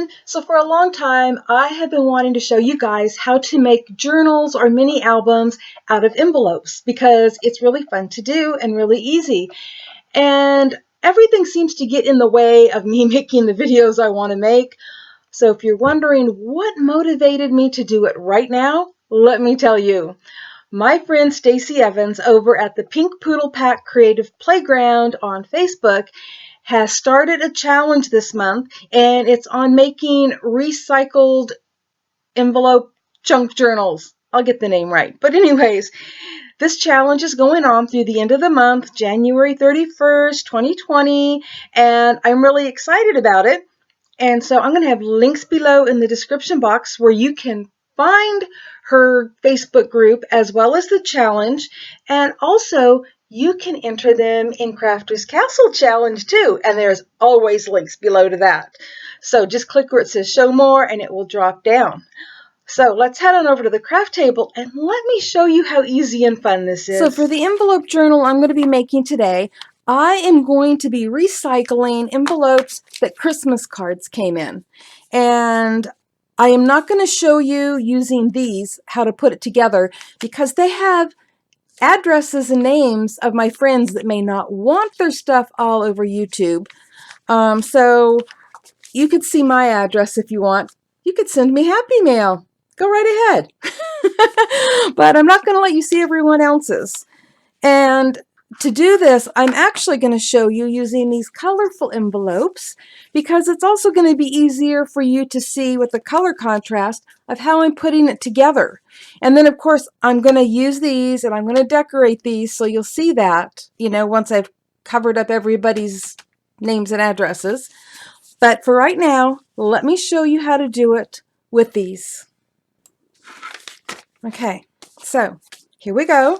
everyone. So for a long time, I have been wanting to show you guys how to make journals or mini albums out of envelopes because it's really fun to do and really easy. And everything seems to get in the way of me making the videos I want to make. So if you're wondering what motivated me to do it right now, let me tell you. My friend Stacy Evans over at the Pink Poodle Pack Creative Playground on Facebook has started a challenge this month, and it's on making recycled envelope junk journals. I'll get the name right. But anyways, this challenge is going on through the end of the month, January 31st, 2020, and I'm really excited about it. And so I'm going to have links below in the description box where you can find her Facebook group as well as the challenge. And also, you can enter them in Crafters Castle Challenge too. And there's always links below to that. So just click where it says show more and it will drop down. So let's head on over to the craft table and let me show you how easy and fun this is. So for the envelope journal I'm going to be making today, I am going to be recycling envelopes that Christmas cards came in. And I am not going to show you using these how to put it together because they have addresses and names of my friends that may not want their stuff all over YouTube. So you could see my address if you want. You could send me Happy Mail. Go right ahead. But I'm not going to let you see everyone else's. And to do this, I'm actually going to show you using these colorful envelopes because it's also going to be easier for you to see with the color contrast of how I'm putting it together. And then, of course, I'm going to use these and I'm going to decorate these so you'll see that, once I've covered up everybody's names and addresses. But for right now, let me show you how to do it with these. Okay, so here we go.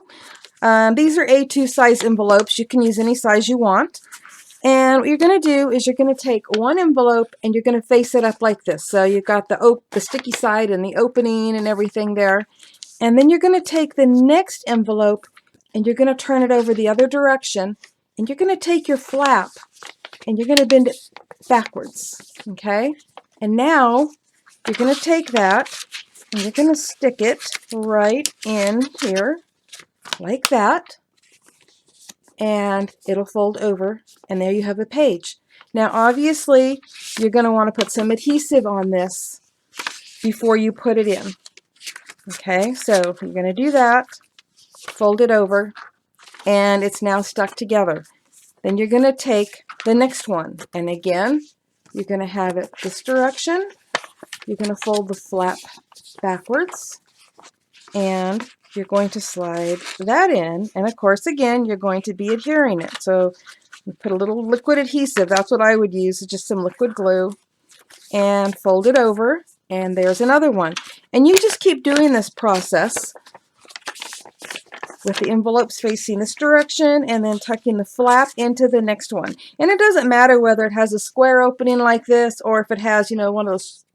These are A2 size envelopes. You can use any size you want. And what you're going to do is you're going to take one envelope and you're going to face it up like this. So you've got the sticky side and the opening and everything there. And then you're going to take the next envelope and you're going to turn it over the other direction. And you're going to take your flap and you're going to bend it backwards. Okay? And now you're going to take that and you're going to stick it right in here like that, and it'll fold over, and there you have a page. Now obviously you're going to want to put some adhesive on this before you put it in. Okay, so you're going to do that, fold it over, and it's now stuck together. Then you're going to take the next one, and again you're going to have it this direction. You're going to fold the flap backwards, and you're going to slide that in, and of course again you're going to be adhering it. So you put a little liquid adhesive, that's what I would use, just some liquid glue, and fold it over, and there's another one. And you just keep doing this process with the envelopes facing this direction and then tucking the flap into the next one. And it doesn't matter whether it has a square opening like this or if it has, one of those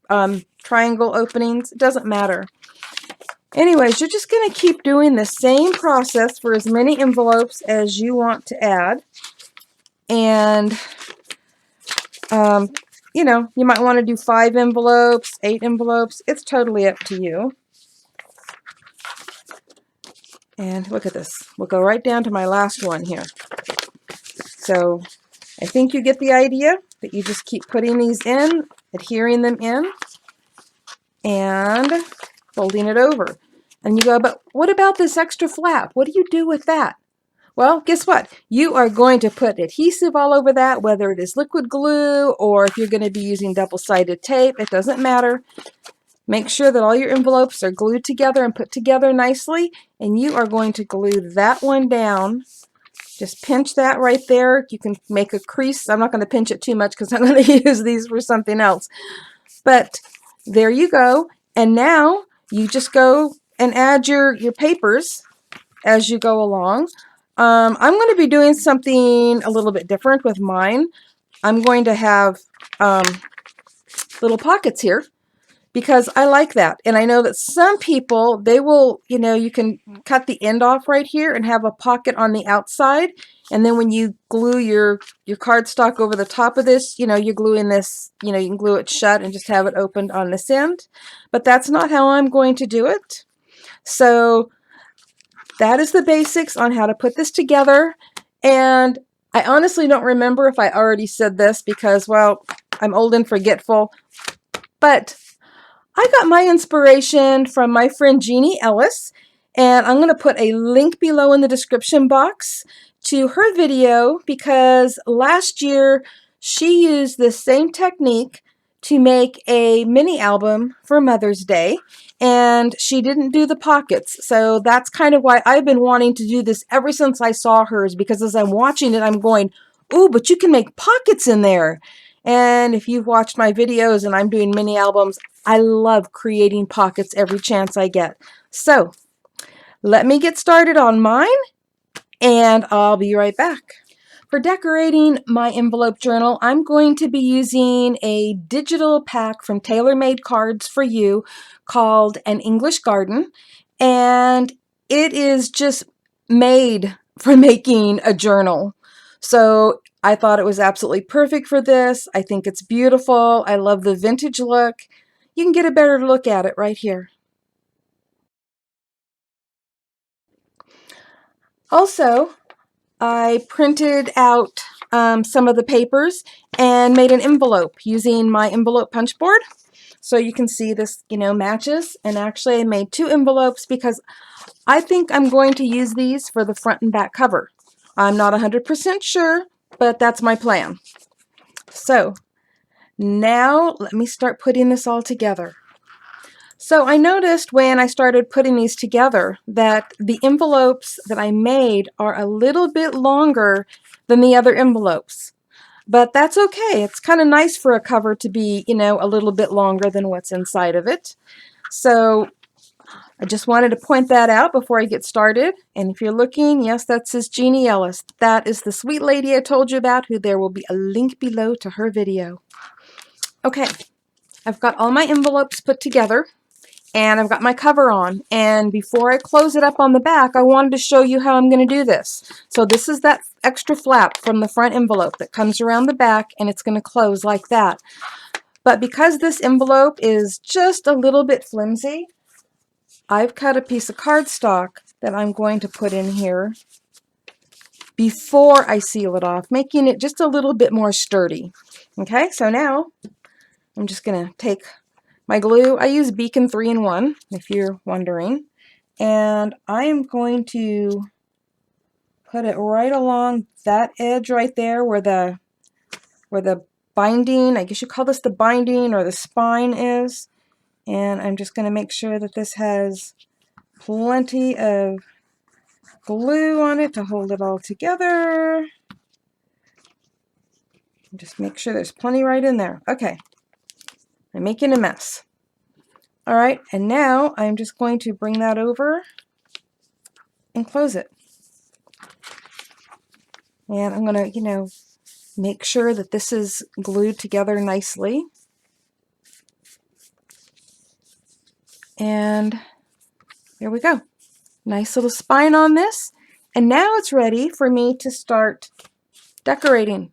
triangle openings. It doesn't matter. Anyways, you're just going to keep doing the same process for as many envelopes as you want to add. And, you might want to do 5 envelopes, 8 envelopes. It's totally up to you. And look at this. We'll go right down to my last one here. So I think you get the idea that you just keep putting these in, adhering them in, and folding it over. And you go, but what about this extra flap? What do you do with that? Well, guess what? You are going to put adhesive all over that, whether it is liquid glue or if you're going to be using double-sided tape. It doesn't matter. Make sure that all your envelopes are glued together and put together nicely, and you are going to glue that one down. Just pinch that right there. You can make a crease. I'm not going to pinch it too much because I'm going to use these for something else. But there you go. And now you just go and add your papers as you go along. I'm going to be doing something a little bit different with mine. I'm going to have little pockets here because I like that. And I know that some people, they will, you can cut the end off right here and have a pocket on the outside. And then when you glue your cardstock over the top of this, you're gluing this, you can glue it shut and just have it opened on this end. But that's not how I'm going to do it. So that is the basics on how to put this together. And I honestly don't remember if I already said this because, well, I'm old and forgetful. But I got my inspiration from my friend Janie Ellis, and I'm going to put a link below in the description box to her video because last year she used the same technique to make a mini album for Mother's Day, and she didn't do the pockets. So that's kind of why I've been wanting to do this ever since I saw hers, because as I'm watching it, I'm going, ooh, but you can make pockets in there. And if you've watched my videos and I'm doing mini albums, I love creating pockets every chance I get. So let me get started on mine and I'll be right back. For decorating my envelope journal, I'm going to be using a digital pack from TaylorMade Cards for You called An English Garden. And it is just made for making a journal. So I thought it was absolutely perfect for this. I think it's beautiful. I love the vintage look. You can get a better look at it right here. Also, I printed out some of the papers and made an envelope using my envelope punch board. So you can see this, matches. And actually I made 2 envelopes because I think I'm going to use these for the front and back cover. I'm not 100% sure, but that's my plan. So now let me start putting this all together. So I noticed when I started putting these together that the envelopes that I made are a little bit longer than the other envelopes. But that's okay. It's kind of nice for a cover to be, a little bit longer than what's inside of it. So I just wanted to point that out before I get started. And if you're looking, yes, that says Janie Ellis. That is the sweet lady I told you about, who there will be a link below to her video. Okay, I've got all my envelopes put together. And I've got my cover on, and before I close it up on the back, I wanted to show you how I'm going to do this. So this is that extra flap from the front envelope that comes around the back, and it's going to close like that. But because this envelope is just a little bit flimsy, I've cut a piece of cardstock that I'm going to put in here before I seal it off, making it just a little bit more sturdy. Okay, so now I'm just going to take my glue. I use Beacon 3-in-1, if you're wondering. And I am going to put it right along that edge right there where the binding, I guess you call this the binding or the spine is. And I'm just going to make sure that this has plenty of glue on it to hold it all together. Just make sure there's plenty right in there. Okay, I'm making a mess. All right, and now I'm just going to bring that over and close it. And I'm going to, make sure that this is glued together nicely. And there we go. Nice little spine on this. And now it's ready for me to start decorating.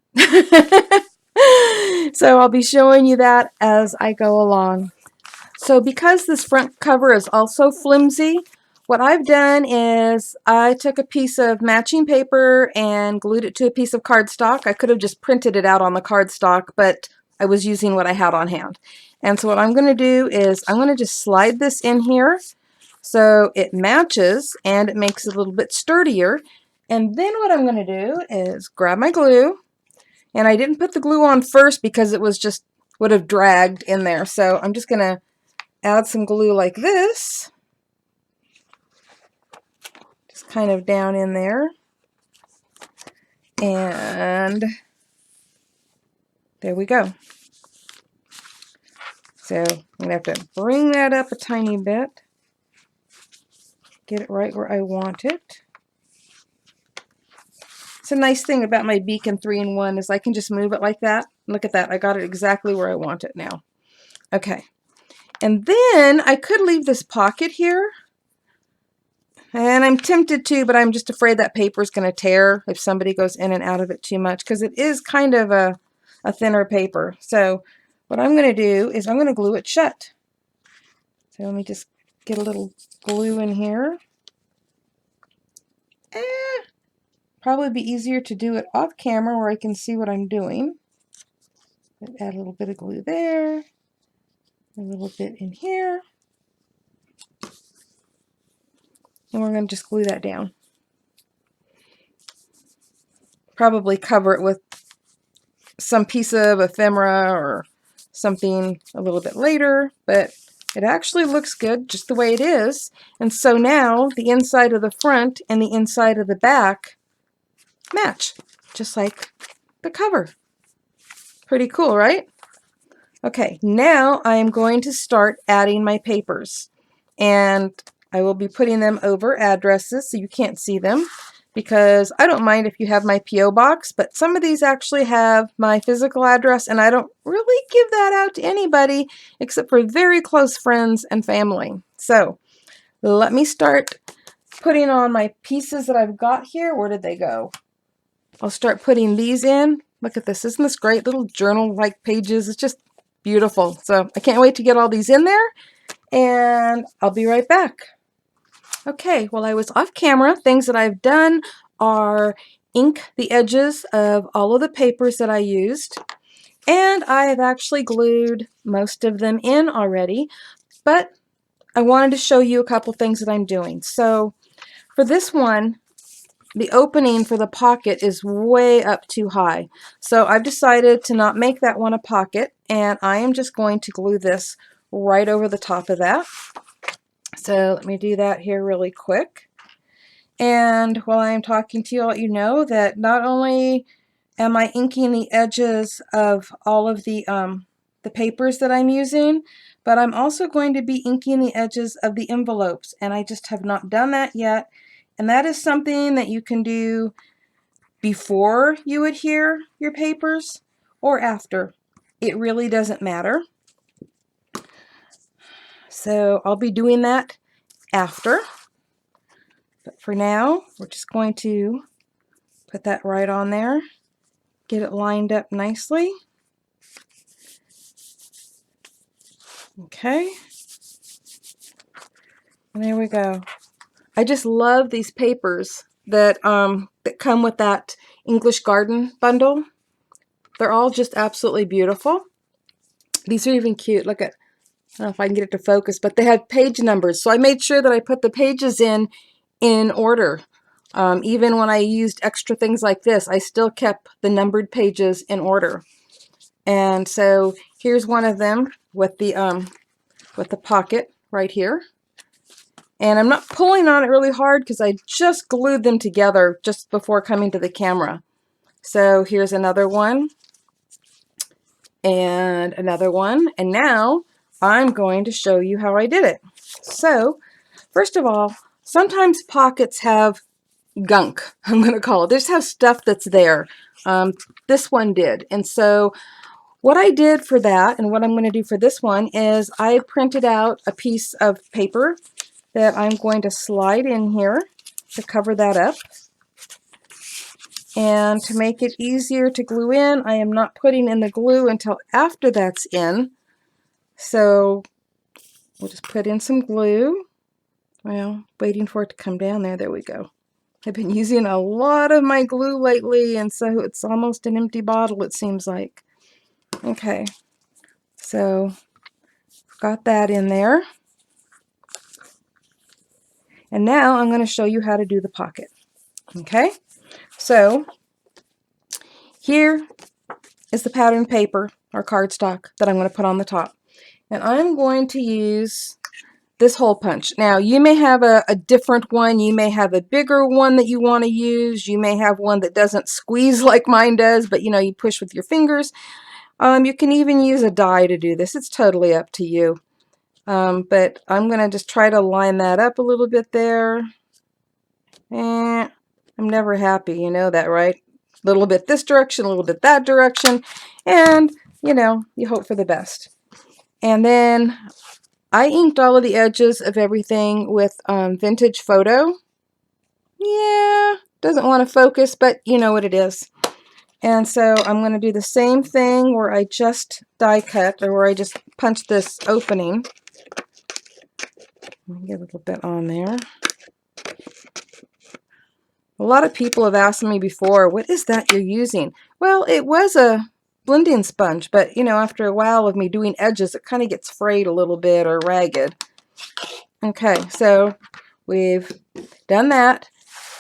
So I'll be showing you that as I go along. So because this front cover is also flimsy, what I've done is I took a piece of matching paper and glued it to a piece of cardstock. I could have just printed it out on the cardstock, but I was using what I had on hand. And so what I'm going to do is I'm going to just slide this in here so it matches and it makes it a little bit sturdier. And then what I'm going to do is grab my glue. And I didn't put the glue on first because it was just would have dragged in there. So I'm just going to add some glue like this. Just kind of down in there. And there we go. So I'm going to have to bring that up a tiny bit. Get it right where I want it. It's a nice thing about my Beacon 3-in-1 is I can just move it like that. Look at that. I got it exactly where I want it now. Okay. And then I could leave this pocket here, and I'm tempted to, but I'm just afraid that paper is going to tear if somebody goes in and out of it too much, because it is kind of a thinner paper. So what I'm going to do is I'm going to glue it shut. So let me just get a little glue in here. Probably be easier to do it off camera where I can see what I'm doing. Add a little bit of glue there, a little bit in here, and we're going to just glue that down. Probably cover it with some piece of ephemera or something a little bit later, but it actually looks good just the way it is. And so now the inside of the front and the inside of the back match, just like the cover. Pretty cool, right? Okay, now I am going to start adding my papers, and I will be putting them over addresses so you can't see them, because I don't mind if you have my P.O. box, but some of these actually have my physical address, and I don't really give that out to anybody except for very close friends and family. So let me start putting on my pieces that I've got here. Where did they go? I'll start putting these in. Look at this. Isn't this great? Little journal-like pages. It's just beautiful. So I can't wait to get all these in there, and I'll be right back. Okay, while I was off camera, things that I've done are ink the edges of all of the papers that I used, and I have actually glued most of them in already, but I wanted to show you a couple things that I'm doing. So for this one, the opening for the pocket is way up too high. So I've decided to not make that one a pocket, and I am just going to glue this right over the top of that. So let me do that here really quick. And while I am talking to you, I'll let you know that not only am I inking the edges of all of the papers that I'm using, but I'm also going to be inking the edges of the envelopes, and I just have not done that yet. And that is something that you can do before you adhere your papers or after. It really doesn't matter. So I'll be doing that after. But for now, we're just going to put that right on there, get it lined up nicely. Okay. And there we go. I just love these papers that come with that English Garden bundle. They're all just absolutely beautiful. These are even cute. Look at, I don't know if I can get it to focus, but they have page numbers. So I made sure that I put the pages in order. Even when I used extra things like this, I still kept the numbered pages in order. And so here's one of them with the pocket right here. And I'm not pulling on it really hard because I just glued them together just before coming to the camera. So here's another one and another one. And now I'm going to show you how I did it. So first of all, sometimes pockets have gunk, I'm going to call it. They just have stuff that's there. This one did. And so what I did for that, and what I'm going to do for this one, is I printed out a piece of paper that I'm going to slide in here to cover that up. And to make it easier to glue in, I am not putting in the glue until after that's in. So we'll just put in some glue. Well, waiting for it to come down there. There we go. I've been using a lot of my glue lately, and so it's almost an empty bottle, it seems like. Okay, so got that in there. And now I'm going to show you how to do the pocket. Okay, so here is the pattern paper or cardstock that I'm going to put on the top. And I'm going to use this hole punch. Now, you may have a different one. You may have a bigger one that you want to use. You may have one that doesn't squeeze like mine does, but you know, you push with your fingers. You can even use a die to do this. It's totally up to you. But I'm going to just try to line that up a little bit there. I'm never happy, you know that, right? A little bit this direction, a little bit that direction, and you know, you hope for the best. And then I inked all of the edges of everything with Vintage Photo. Yeah, doesn't want to focus, but you know what it is. And so I'm going to do the same thing where I just die cut, or where I just punch this opening. Let me get a little bit on there. A lot of people have asked me before, what is that you're using? Well, it was a blending sponge, but you know, after a while of me doing edges, it kind of gets frayed a little bit or ragged. Okay, so we've done that.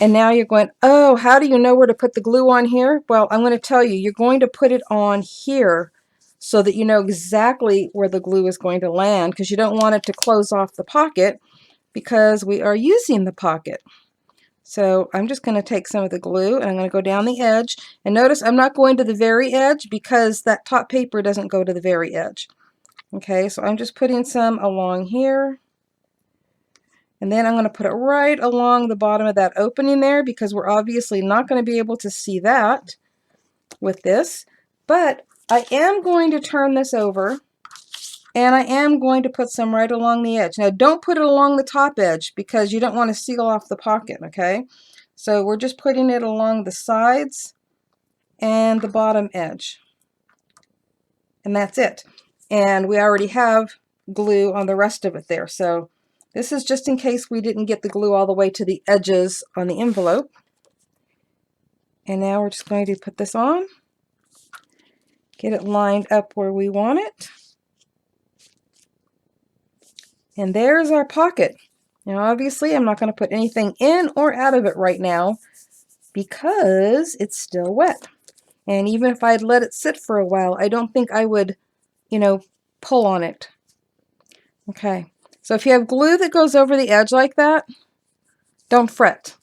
And now you're going, oh, how do you know where to put the glue on here? Well, I'm going to tell you, you're going to put it on here so that you know exactly where the glue is going to land, because you don't want it to close off the pocket because we are using the pocket. So I'm just going to take some of the glue and I'm going to go down the edge. And notice I'm not going to the very edge because that top paper doesn't go to the very edge. Okay, so I'm just putting some along here. And then I'm going to put it right along the bottom of that opening there, because we're obviously not going to be able to see that with this. But I am going to turn this over, and I am going to put some right along the edge. Now don't put it along the top edge because you don't want to seal off the pocket, okay? So we're just putting it along the sides and the bottom edge. And that's it. And we already have glue on the rest of it there. So this is just in case we didn't get the glue all the way to the edges on the envelope. And now we're just going to put this on, get it lined up where we want it. And there's our pocket. Now obviously I'm not going to put anything in or out of it right now because it's still wet. And even if I'd let it sit for a while, I don't think I would, you know, pull on it. Okay, so if you have glue that goes over the edge like that, don't fret.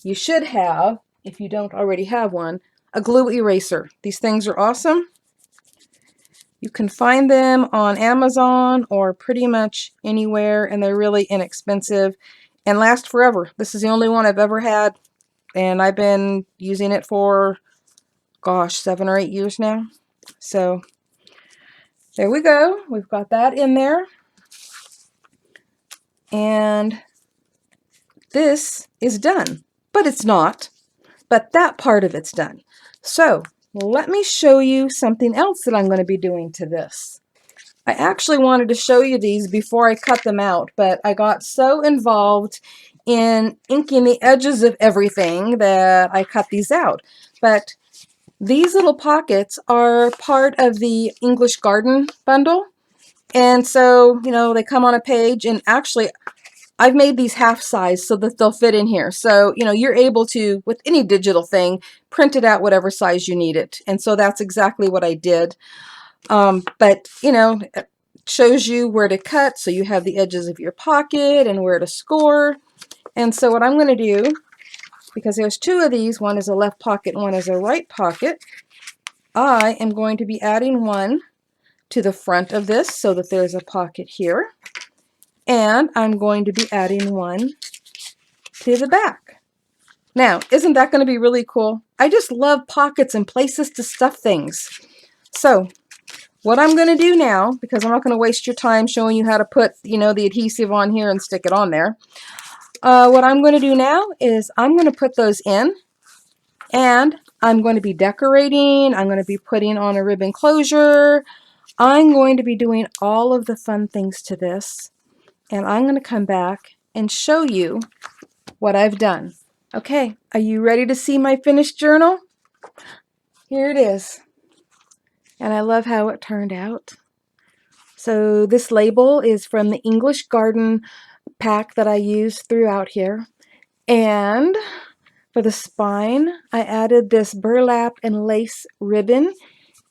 You should have, if you don't already have one, a glue eraser. These things are awesome. You can find them on Amazon or pretty much anywhere, and they're really inexpensive and last forever. This is the only one I've ever had, and I've been using it for, gosh, 7 or 8 years now. So there we go. We've got that in there. And this is done, but it's not. But that part of it's done. So let me show you something else that I'm going to be doing to this. I actually wanted to show you these before I cut them out, but I got so involved in inking the edges of everything that I cut these out. But these little pockets are part of the English Garden bundle. And so, you know, they come on a page, and actually I've made these half size so that they'll fit in here. So, you know, you're able to, with any digital thing, print it out whatever size you need it. And so that's exactly what I did. But, you know, it shows you where to cut so you have the edges of your pocket and where to score. And so what I'm going to do, because there's 2 of these, one is a left pocket and one is a right pocket, I am going to be adding one to the front of this so that there's a pocket here. And I'm going to be adding one to the back. Now, isn't that going to be really cool? I just love pockets and places to stuff things. So what I'm going to do now, because I'm not going to waste your time showing you how to put, you know, the adhesive on here and stick it on there. What I'm going to do now is I'm going to put those in, and I'm going to be decorating. I'm going to be putting on a ribbon closure. I'm going to be doing all of the fun things to this, and I'm going to come back and show you what I've done. Okay, are you ready to see my finished journal? Here it is. And I love how it turned out. So this label is from the English Garden pack that I use throughout here. And for the spine, I added this burlap and lace ribbon.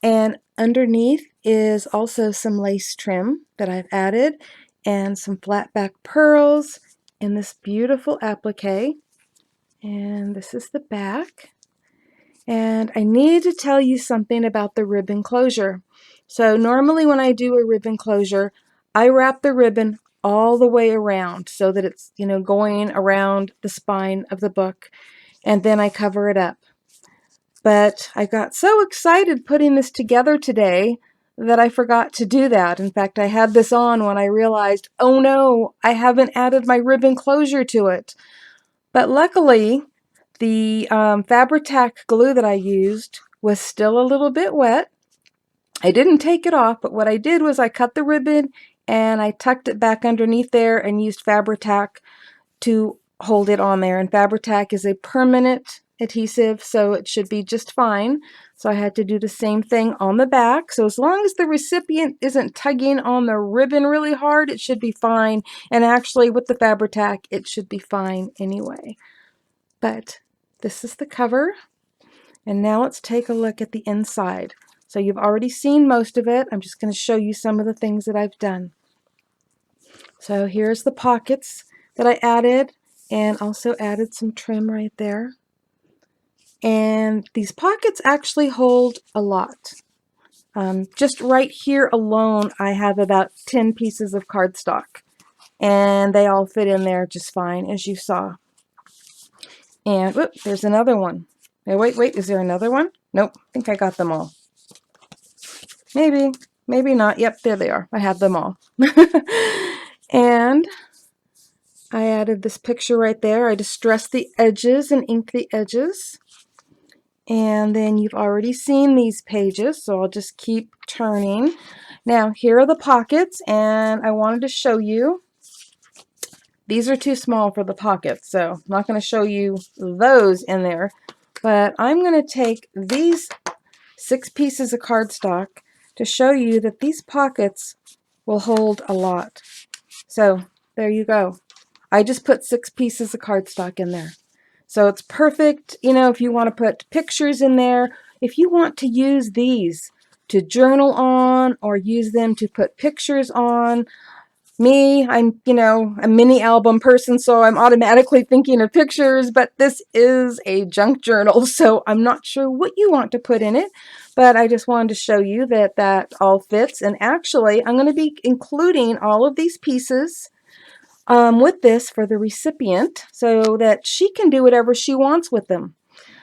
And underneath is also some lace trim that I've added, and some flat back pearls in this beautiful applique. And this is the back. And I need to tell you something about the ribbon closure. So normally when I do a ribbon closure, I wrap the ribbon all the way around so that it's, you know, going around the spine of the book, and then I cover it up. But I got so excited putting this together today that I forgot to do that. In fact, I had this on when I realized, oh no, I haven't added my ribbon closure to it. But luckily, the Fabri-Tac glue that I used was still a little bit wet. I didn't take it off, but what I did was I cut the ribbon and I tucked it back underneath there and used Fabri-Tac to hold it on there. And Fabri-Tac is a permanent adhesive, so it should be just fine. So I had to do the same thing on the back. So as long as the recipient isn't tugging on the ribbon really hard, it should be fine. And actually with the Fabri-Tac, it should be fine anyway. But this is the cover. And now let's take a look at the inside. So you've already seen most of it. I'm just going to show you some of the things that I've done. So here's the pockets that I added, and also added some trim right there. And these pockets actually hold a lot. Just right here alone, I have about 10 pieces of cardstock, and they all fit in there just fine, as you saw. And whoop, there's another one. Wait, is there another one? Nope, I think I got them all. Maybe not. Yep, there they are. I have them all. And I added this picture right there. I distressed the edges and inked the edges. And then you've already seen these pages, so I'll just keep turning. Now, here are the pockets, and I wanted to show you. These are too small for the pockets, so I'm not going to show you those in there. But I'm going to take these 6 pieces of cardstock to show you that these pockets will hold a lot. So there you go. I just put 6 pieces of cardstock in there. So it's perfect, you know, if you want to put pictures in there, if you want to use these to journal on or use them to put pictures on. Me, I'm, you know, a mini album person, so I'm automatically thinking of pictures, but this is a junk journal, so I'm not sure what you want to put in it, but I just wanted to show you that that all fits. And actually, I'm going to be including all of these pieces with this for the recipient so that she can do whatever she wants with them.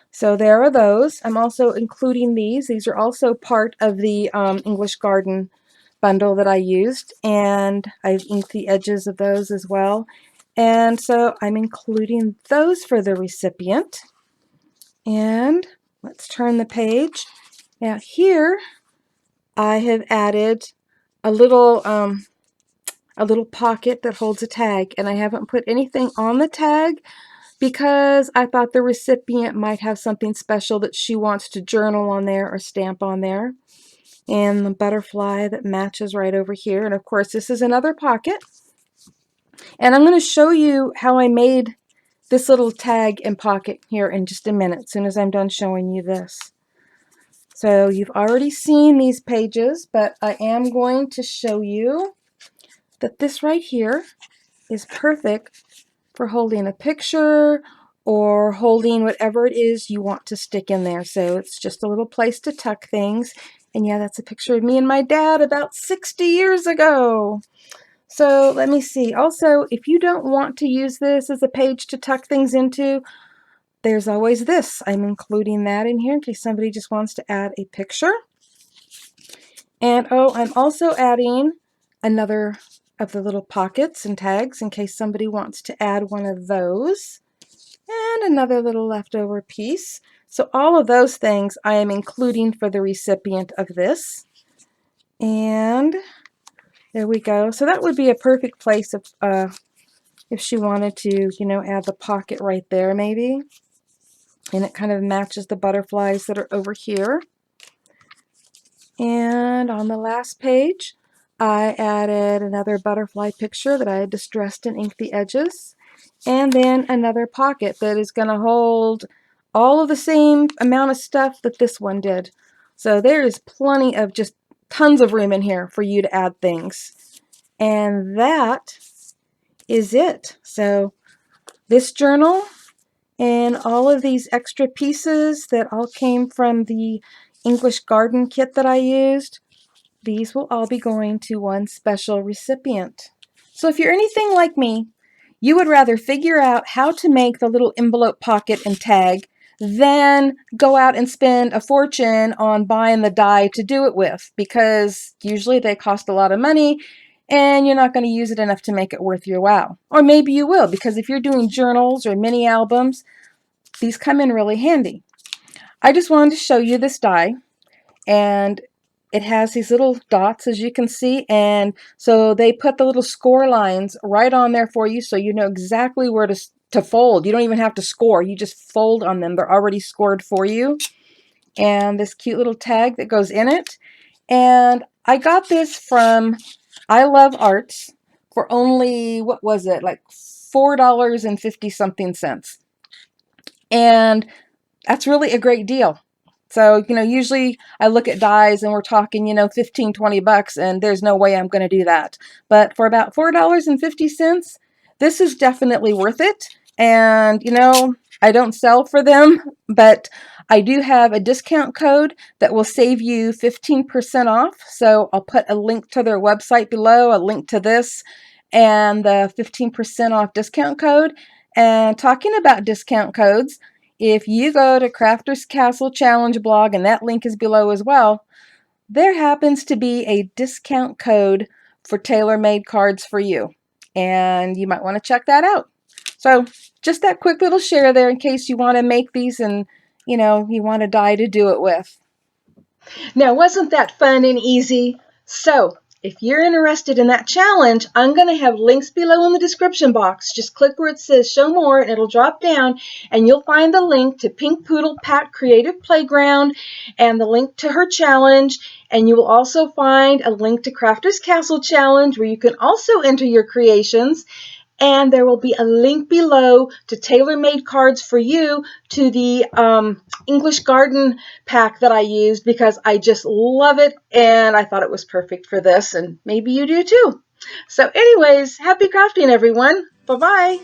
So there are those. I'm also including these. These are also part of the English Garden bundle that I used, and I've inked the edges of those as well. And so I'm including those for the recipient. And let's turn the page. Now here I have added a little pocket that holds a tag, and I haven't put anything on the tag because I thought the recipient might have something special that she wants to journal on there or stamp on there. And the butterfly that matches right over here. And of course, this is another pocket. And I'm going to show you how I made this little tag and pocket here in just a minute, as soon as I'm done showing you this. So you've already seen these pages, but I am going to show you that this right here is perfect for holding a picture or holding whatever it is you want to stick in there. So it's just a little place to tuck things. And yeah, that's a picture of me and my dad about 60 years ago. So let me see. Also, if you don't want to use this as a page to tuck things into, there's always this. I'm including that in here in case somebody just wants to add a picture. And oh, I'm also adding another of the little pockets and tags in case somebody wants to add one of those. And another little leftover piece. So all of those things I am including for the recipient of this. And there we go. So that would be a perfect place if she wanted to, you know, add the pocket right there maybe. And it kind of matches the butterflies that are over here. And on the last page, I added another butterfly picture that I had distressed and inked the edges. And then another pocket that is going to hold all of the same amount of stuff that this one did. So there is plenty of just tons of room in here for you to add things. And that is it. So this journal and all of these extra pieces that all came from the English Garden kit that I used, these will all be going to one special recipient. So if you're anything like me, you would rather figure out how to make the little envelope pocket and tag than go out and spend a fortune on buying the die to do it with, because usually they cost a lot of money and you're not going to use it enough to make it worth your while. Or maybe you will, because if you're doing journals or mini albums, these come in really handy. I just wanted to show you this die, and it has these little dots, as you can see, and so they put the little score lines right on there for you, so you know exactly where to fold. You don't even have to score, you just fold on them. They're already scored for you. And this cute little tag that goes in it. And I got this from I Love Arts for only, what was it, like $4.50 something cents. And that's really a great deal. So, usually I look at dies and we're talking, 15, $20, and there's no way I'm going to do that. But for about $4.50, this is definitely worth it. And, I don't sell for them, but I do have a discount code that will save you 15% off. So I'll put a link to their website below, a link to this, and the 15% off discount code. And talking about discount codes, if you go to Crafter's Castle Challenge blog, and that link is below as well, there happens to be a discount code for tailor-made cards for you. And you might want to check that out. So just that quick little share there in case you want to make these and, you want a die to do it with. Now, wasn't that fun and easy? So, if you're interested in that challenge, I'm going to have links below in the description box. Just click where it says show more and it'll drop down and you'll find the link to Pink Poodle Pat Creative Playground and the link to her challenge. And you will also find a link to Crafter's Castle Challenge where you can also enter your creations. And there will be a link below to tailor-made cards for you to the English Garden pack that I used because I just love it and I thought it was perfect for this, and maybe you do too. So anyways, happy crafting everyone. Bye-bye.